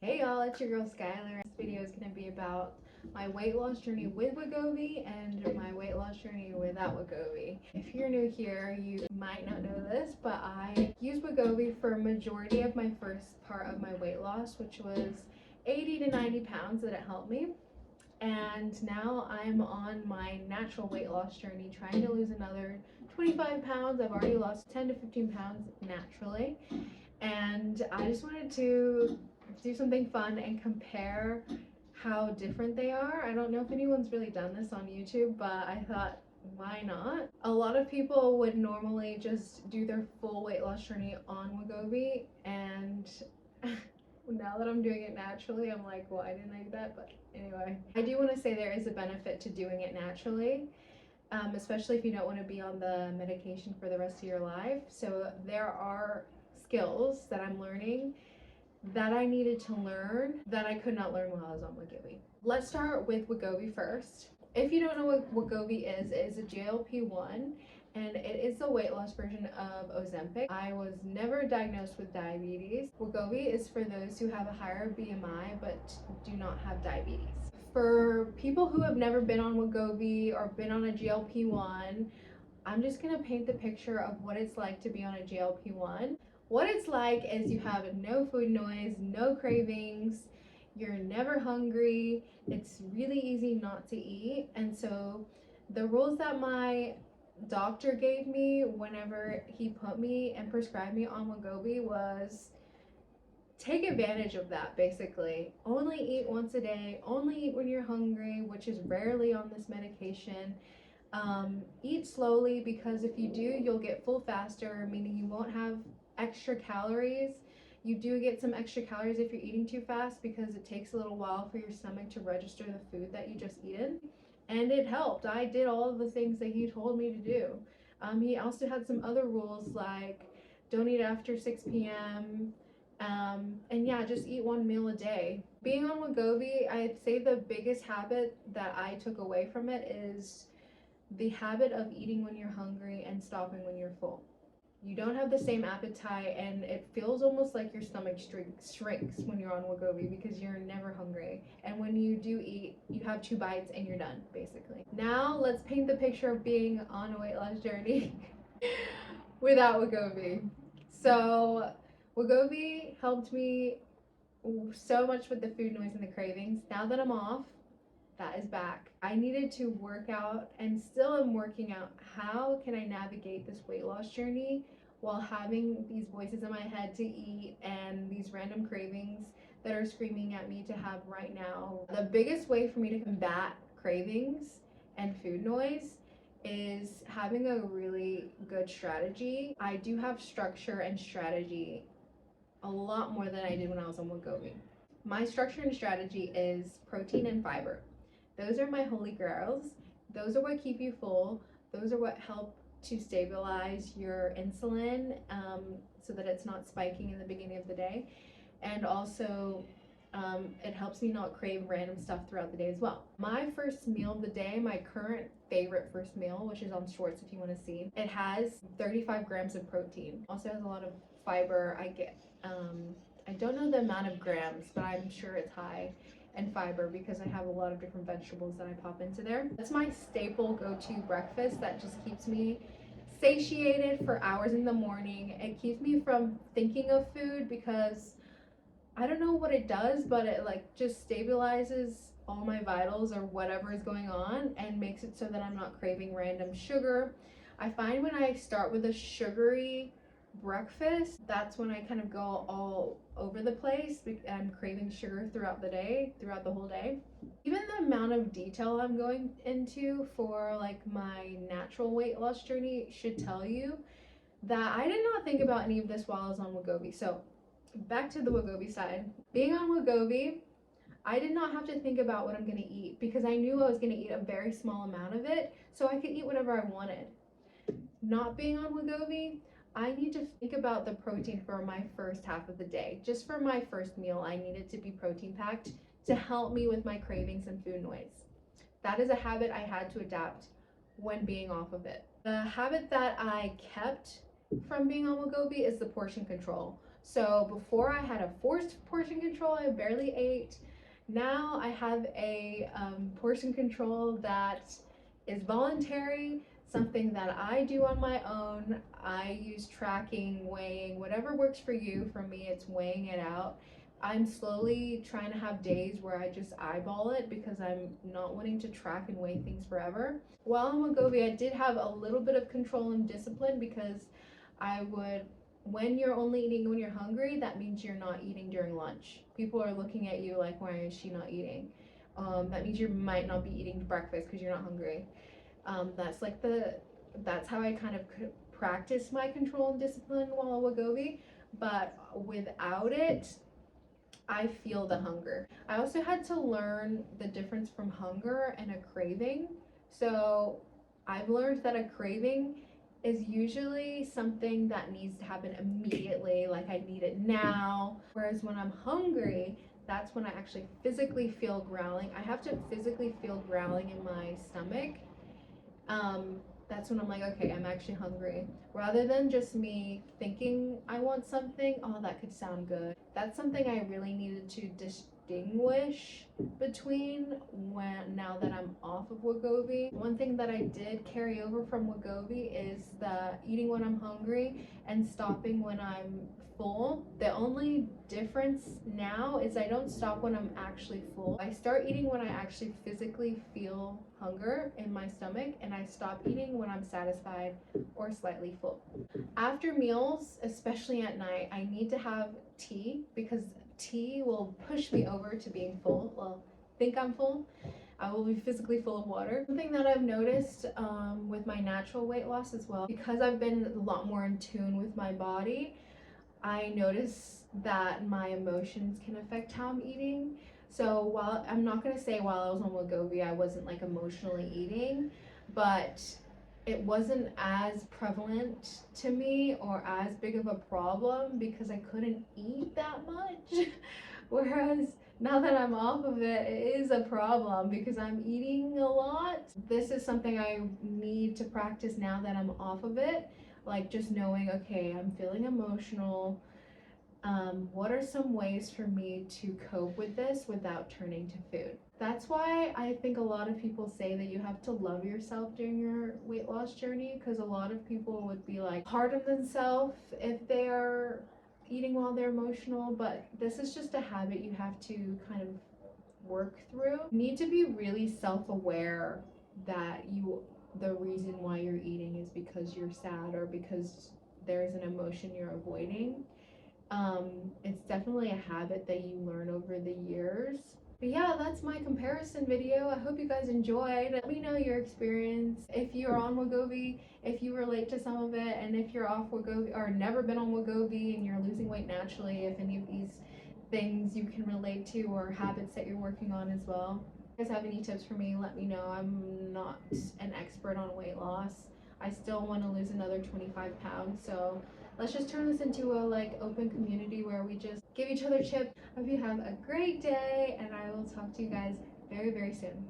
Hey y'all, it's your girl Skylar. This video is going to be about my weight loss journey with Wegovy and my weight loss journey without Wegovy. If you're new here, you might not know this, but I used Wegovy for a majority of my first part of my weight loss, which was 80 to 90 pounds that it helped me. And now I'm on my natural weight loss journey, trying to lose another 25 pounds. I've already lost 10 to 15 pounds naturally. And I just wanted to do something fun and compare how different they are. I don't know if anyone's really done this on YouTube, but I thought, why not? A lot of people would normally just do their full weight loss journey on Wegovy, and now that I'm doing it naturally, I'm like, why didn't I do that? But anyway, I do want to say there is a benefit to doing it naturally. Especially if you don't want to be on the medication for the rest of your life. So there are skills that I'm learning that I needed to learn that I could not learn while I was on Wegovy. Let's start with Wegovy first. If you don't know what Wegovy is, it is a GLP-1 and it is the weight loss version of Ozempic. I was never diagnosed with diabetes. Wegovy is for those who have a higher BMI but do not have diabetes. For people who have never been on Wegovy or been on a GLP-1, I'm just gonna paint the picture of what it's like to be on a GLP-1. What it's like is you have no food noise, no cravings, you're never hungry, it's really easy not to eat. And so the rules that my doctor gave me whenever he put me and prescribed me on Wegovy was take advantage of that. Basically, only eat once a day, only eat when you're hungry, which is rarely on this medication. Eat slowly, because if you do, you'll get full faster, meaning you won't have extra calories. You do get some extra calories if you're eating too fast, because it takes a little while for your stomach to register the food that you just eaten. And it helped. I did all of the things that he told me to do. He also had some other rules like don't eat after 6 p.m. And yeah, just eat one meal a day. Being on Wegovy, I'd say the biggest habit that I took away from it is the habit of eating when you're hungry and stopping when you're full. You don't have the same appetite, and it feels almost like your stomach shrinks when you're on Wegovy because you're never hungry. And when you do eat, you have 2 bites and you're done, basically. Now let's paint the picture of being on a weight loss journey without Wegovy. So Wegovy helped me so much with the food noise and the cravings. Now that I'm off, that is back. I needed to work out, and still am working out, how can I navigate this weight loss journey while having these voices in my head to eat and these random cravings that are screaming at me to have right now. The biggest way for me to combat cravings and food noise is having a really good strategy. I do have structure and strategy a lot more than I did when I was on Wegovy. My structure and strategy is protein and fiber. Those are my holy grails. Those are what keep you full. Those are what help to stabilize your insulin so that it's not spiking in the beginning of the day. And also it helps me not crave random stuff throughout the day as well. My first meal of the day, my current favorite first meal, which is on shorts if you want to see, it has 35 grams of protein. Also has a lot of fiber. I don't know the amount of grams, but I'm sure it's high. And fiber, because I have a lot of different vegetables that I pop into there. That's my staple go-to breakfast that just keeps me satiated for hours in the morning. It keeps me from thinking of food, because I don't know what it does, but it like just stabilizes all my vitals or whatever is going on and makes it so that I'm not craving random sugar. I find when I start with a sugary breakfast, that's when I kind of go all over the place. I'm craving sugar throughout the whole day. Even the amount of detail I'm going into for like my natural weight loss journey should tell you that I did not think about any of this while I was on Wegovy. So back to the Wegovy side. Being on Wegovy, I did not have to think about what I'm going to eat, because I knew I was going to eat a very small amount of it, so I could eat whatever I wanted. Not being on Wegovy, I need to think about the protein for my first half of the day. Just for my first meal, I needed to be protein packed to help me with my cravings and food noise. That is a habit I had to adapt when being off of it. The habit that I kept from being on Wegovy is the portion control. So before I had a forced portion control, I barely ate. Now I have a portion control that is voluntary, something that I do on my own. I use tracking, weighing, whatever works for you. For me, it's weighing it out. I'm slowly trying to have days where I just eyeball it because I'm not wanting to track and weigh things forever. While on Wegovy, I did have a little bit of control and discipline because I would, when you're only eating when you're hungry, that means you're not eating during lunch. People are looking at you like, why is she not eating? That means you might not be eating breakfast because you're not hungry. That's how I kind of practice my control and discipline while on Wegovy. But without it, I feel the hunger. I also had to learn the difference from hunger and a craving. So I've learned that a craving is usually something that needs to happen immediately, like I need it now. Whereas when I'm hungry, that's when I actually physically feel growling. I have to physically feel growling in my stomach. That's when I'm like, okay, I'm actually hungry. Rather than just me thinking I want something, oh, that could sound good. That's something I really needed to distinguish between now that I'm off of Wegovy. One thing that I did carry over from Wegovy is the eating when I'm hungry and stopping when I'm full. The only difference now is I don't stop when I'm actually full. I start eating when I actually physically feel hunger in my stomach, and I stop eating when I'm satisfied or slightly full. After meals, especially at night, I need to have tea because tea will push me over to being full. Well, think I'm full. I will be physically full of water. Something that I've noticed with my natural weight loss as well, because I've been a lot more in tune with my body, I notice that my emotions can affect how I'm eating. So while I'm not gonna say while I was on Wegovy I wasn't like emotionally eating, but it wasn't as prevalent to me or as big of a problem because I couldn't eat that much. Whereas now that I'm off of it, it is a problem because I'm eating a lot. This is something I need to practice now that I'm off of it. Like just knowing, okay, I'm feeling emotional. What are some ways for me to cope with this without turning to food? That's why I think a lot of people say that you have to love yourself during your weight loss journey, because a lot of people would be like hard on themselves if they are eating while they're emotional, but this is just a habit you have to kind of work through. You need to be really self-aware that the reason why you're eating is because you're sad or because there's an emotion you're avoiding. It's definitely a habit that you learn over the years. But yeah, that's my comparison video. I hope you guys enjoyed. Let me know your experience. If you're on Wegovy, if you relate to some of it, and if you're off Wegovy or never been on Wegovy and you're losing weight naturally, if any of these things you can relate to or habits that you're working on as well. If you guys have any tips for me, let me know. I'm not an expert on weight loss. I still want to lose another 25 pounds, so let's just turn this into a open community where we just give each other tips. I hope you have a great day, and I will talk to you guys very, very soon.